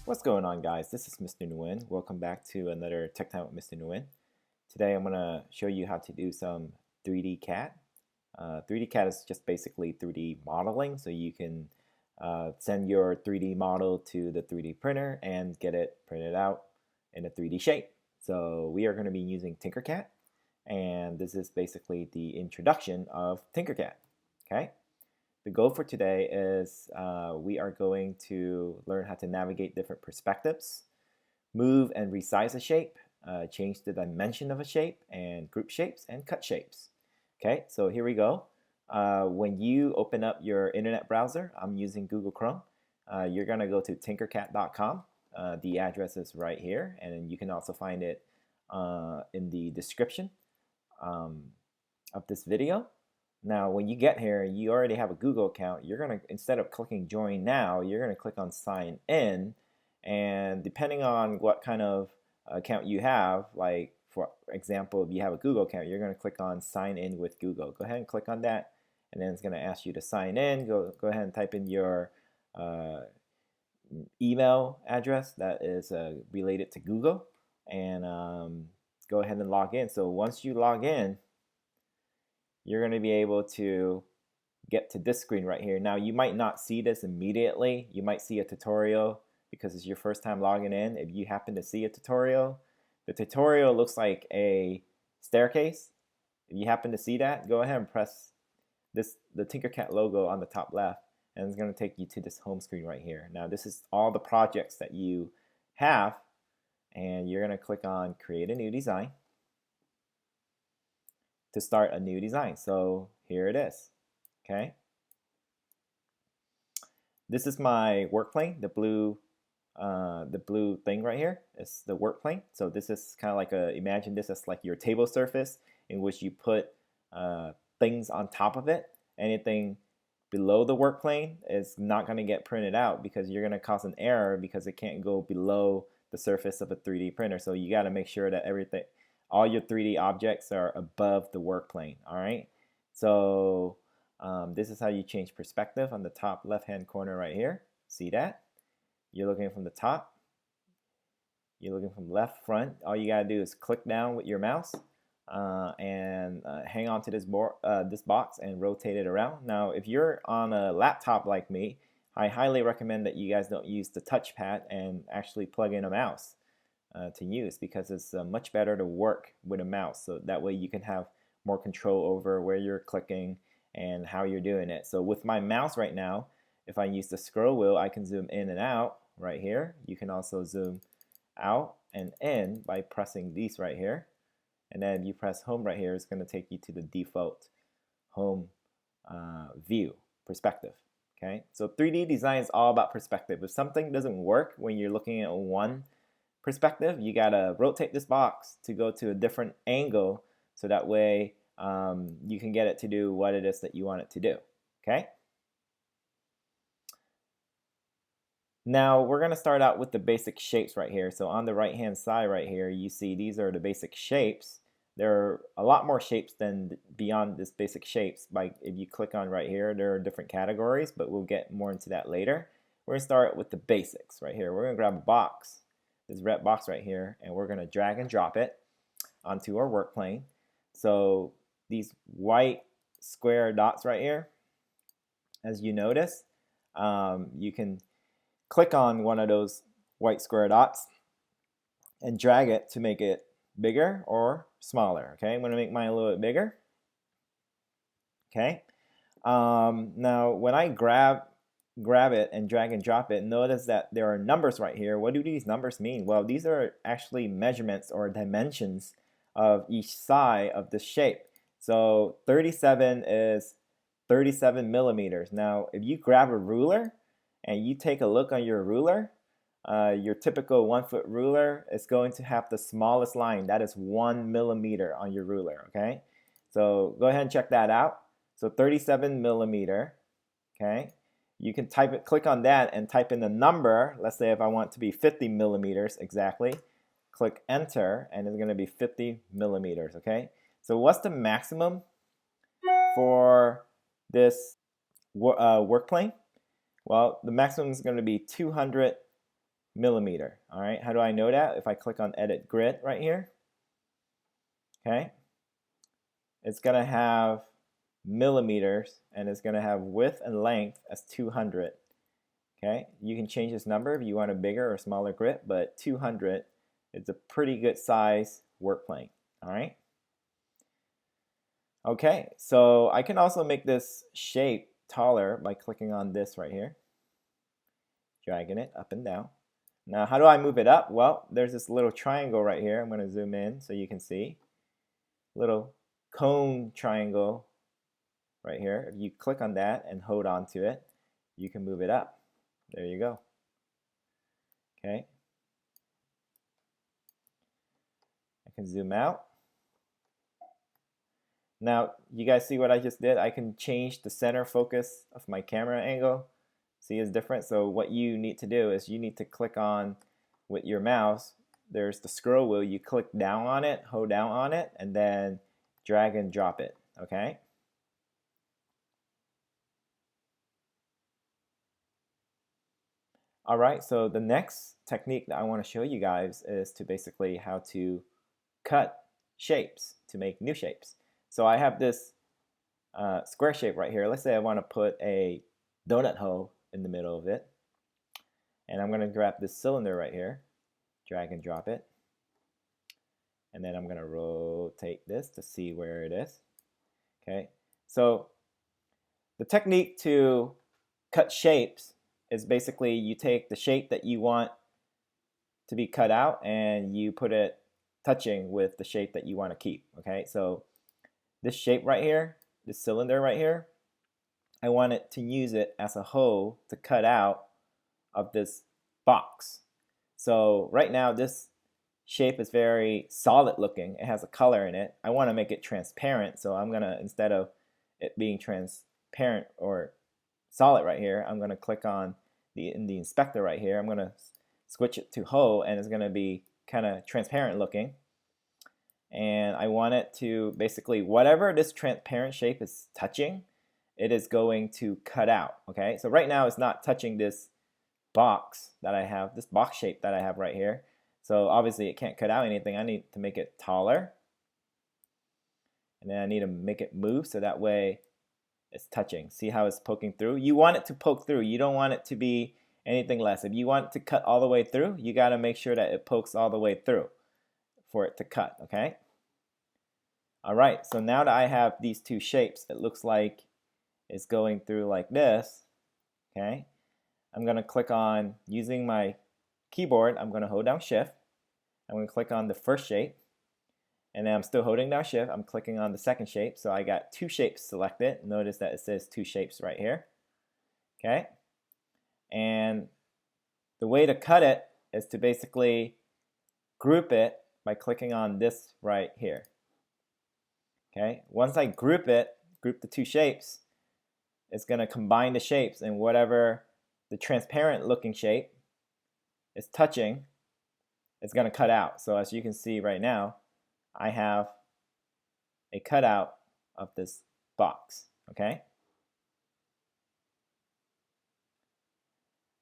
What's going on, guys? This is Mr. Nguyen. Welcome back to another Tech Time with Mr. Nguyen. Today I'm going to show you how to do some 3D CAD. 3D CAD is just basically 3D modeling, so you can send your 3D model to the 3D printer and get it printed out in a 3D shape. So we are going to be using Tinkercad, and this is basically the introduction of Tinkercad. Okay? The goal for today is we are going to learn how to navigate different perspectives, move and resize a shape, change the dimension of a shape, and group shapes and cut shapes. Okay, so here we go. When you open up your internet browser, I'm using Google Chrome, you're going to go to tinkercad.com. The address is right here, and you can also find it in the description of this video. Now, when you get here, you already have a Google account. You're going to, instead of clicking Join Now, you're going to click on Sign In. And depending on what kind of account you have, like for example, if you have a Google account, you're going to click on Sign In with Google. Go ahead and click on that, and then it's going to ask you to sign in. Go ahead and type in your email address that is related to Google, and go ahead and log in. So once you log in, you're going to be able to get to this screen right here. Now, you might not see this immediately. You might see a tutorial because it's your first time logging in. If you happen to see a tutorial, the tutorial looks like a staircase. If you happen to see that, go ahead and press the Tinkercad logo on the top left, and it's going to take you to this home screen right here. Now, this is all the projects that you have, and you're going to click on Create a New Design to start a new design. So here it is. Okay. This is my Workplane, the blue thing right here. It's the Workplane. So this is kind of like imagine this as like your table surface in which you put things on top of it. Anything below the Workplane is not going to get printed out because you're going to cause an error because it can't go below the surface of a 3D printer. So you got to make sure that all your 3D objects are above the Workplane. All right. So this is how you change perspective on the top left-hand corner right here. See that? You're looking from the top. You're looking from left front. All you gotta do is click down with your mouse and hang on to this box and rotate it around. Now, if you're on a laptop like me, I highly recommend that you guys don't use the touchpad and actually plug in a mouse to use, because it's much better to work with a mouse, so that way you can have more control over where you're clicking and how you're doing it. So with my mouse right now, if I use the scroll wheel, I can zoom in and out right here. You can also zoom out and in by pressing these right here, and then if you press home right here, it's going to take you to the default home view perspective. Okay, so 3D design is all about perspective. If something doesn't work when you're looking at one perspective, you gotta rotate this box to go to a different angle, so that way you can get it to do what it is that you want it to do. Okay, now we're gonna start out with the basic shapes right here. So on the right hand side right here, you see these are the basic shapes. There are a lot more shapes than beyond this basic shapes. Like if you click on right here, there are different categories, but we'll get more into that later. We're gonna start with the basics right here. We're gonna grab a box, this red box right here, and we're going to drag and drop it onto our Workplane. So these white square dots right here, as you notice, you can click on one of those white square dots and drag it to make it bigger or smaller. Okay, I'm going to make mine a little bit bigger. Okay, now when I grab it and drag and drop it, notice that there are numbers right here. What do these numbers mean? Well, these are actually measurements or dimensions of each side of the shape. So 37 is 37 millimeters. Now, if you grab a ruler and you take a look on your ruler, your typical 1 foot ruler is going to have the smallest line. That is 1 millimeter on your ruler. Okay, so go ahead and check that out. So 37 millimeter. Okay. You can click on that and type in the number. Let's say if I want it to be 50 millimeters exactly, click enter, and it's going to be 50 millimeters. Okay, so what's the maximum for this Workplane? Well, the maximum is going to be 200 millimeter. All right, how do I know that? If I click on Edit Grid right here, okay, it's going to have millimeters and it's going to have width and length as 200. Okay, you can change this number if you want a bigger or smaller grid, but 200 is a pretty good size workplane. All right. Okay, so I can also make this shape taller by clicking on this right here, dragging it up and down. Now, how do I move it up? Well, there's this little triangle right here. I'm going to zoom in so you can see. Little cone triangle right here. If you click on that and hold on to it, you can move it up. There you go. Okay. I can zoom out. Now, you guys see what I just did? I can change the center focus of my camera angle. See, it's different. So what you need to do is you need to click on with your mouse. There's the scroll wheel. You click down on it, hold down on it, and then drag and drop it. Okay. All right. So the next technique that I want to show you guys is to basically how to cut shapes to make new shapes. So I have this square shape right here. Let's say I want to put a donut hole in the middle of it. And I'm going to grab this cylinder right here, drag and drop it. And then I'm going to rotate this to see where it is. Okay, so the technique to cut shapes is basically you take the shape that you want to be cut out and you put it touching with the shape that you want to keep. Okay, so this shape right here, this cylinder right here, I want it to use it as a hole to cut out of this box. So right now this shape is very solid looking. It has a color in it. I want to make it transparent, so I'm gonna, instead of it being transparent or solid right here, I'm gonna click on the inspector right here. I'm gonna switch it to hole and it's gonna be kind of transparent looking. And I want it to basically, whatever this transparent shape is touching, it is going to cut out. Okay, so right now it's not touching this box that I have, this box shape that I have right here. So obviously it can't cut out anything. I need to make it taller. And then I need to make it move so that way it's touching. See how it's poking through? You want it to poke through. You don't want it to be anything less. If you want it to cut all the way through, you got to make sure that it pokes all the way through for it to cut, okay? All right, so now that I have these two shapes, it looks like it's going through like this, okay? I'm gonna click on, using my keyboard, I'm gonna hold down Shift. I'm gonna click on the first shape, and then I'm still holding down Shift. I'm clicking on the second shape, so I got two shapes selected. Notice that it says two shapes right here, okay? And the way to cut it is to basically group it by clicking on this right here. Okay, once I group it, group the two shapes, it's going to combine the shapes, and whatever the transparent looking shape is touching, it's going to cut out. So as you can see right now, I have a cutout of this box. Okay,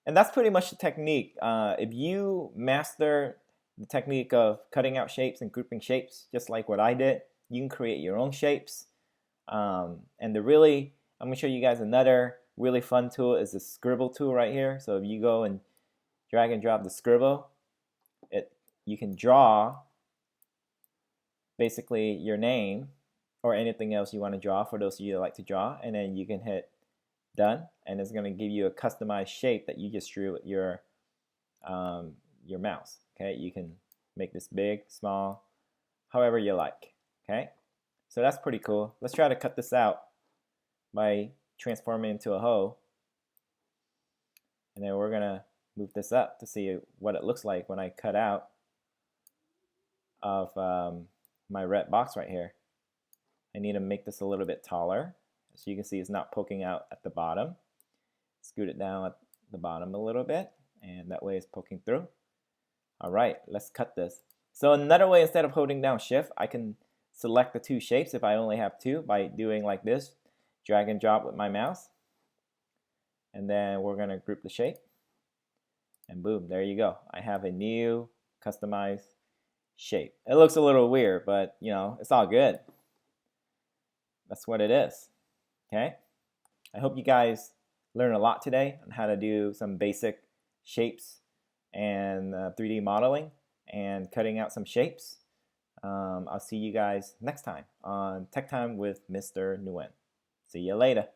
and that's pretty much the technique. If you master the technique of cutting out shapes and grouping shapes, just like what I did, you can create your own shapes. And I'm going to show you guys another really fun tool is the scribble tool right here. So if you go and drag and drop the scribble, you can draw basically your name or anything else you want to draw for those of you that like to draw, and then you can hit done, and it's going to give you a customized shape that you just drew with your mouse. Okay, you can make this big, small, however you like. Okay, so that's pretty cool. Let's try to cut this out by transforming into a hole, and then we're gonna move this up to see what it looks like when I cut out of my red box right here. I need to make this a little bit taller, so you can see it's not poking out at the bottom. Scoot it down at the bottom a little bit, and that way it's poking through. All right, let's cut this. So another way, instead of holding down Shift, I can select the two shapes if I only have two by doing like this, drag and drop with my mouse. and then we're going to group the shape. And boom, there you go. I have a new customized shape. It looks a little weird, but you know, it's all good. That's what it is. Okay? I hope you guys learned a lot today on how to do some basic shapes and 3D modeling and cutting out some shapes. I'll see you guys next time on Tech Time with Mr. Nguyen. See you later.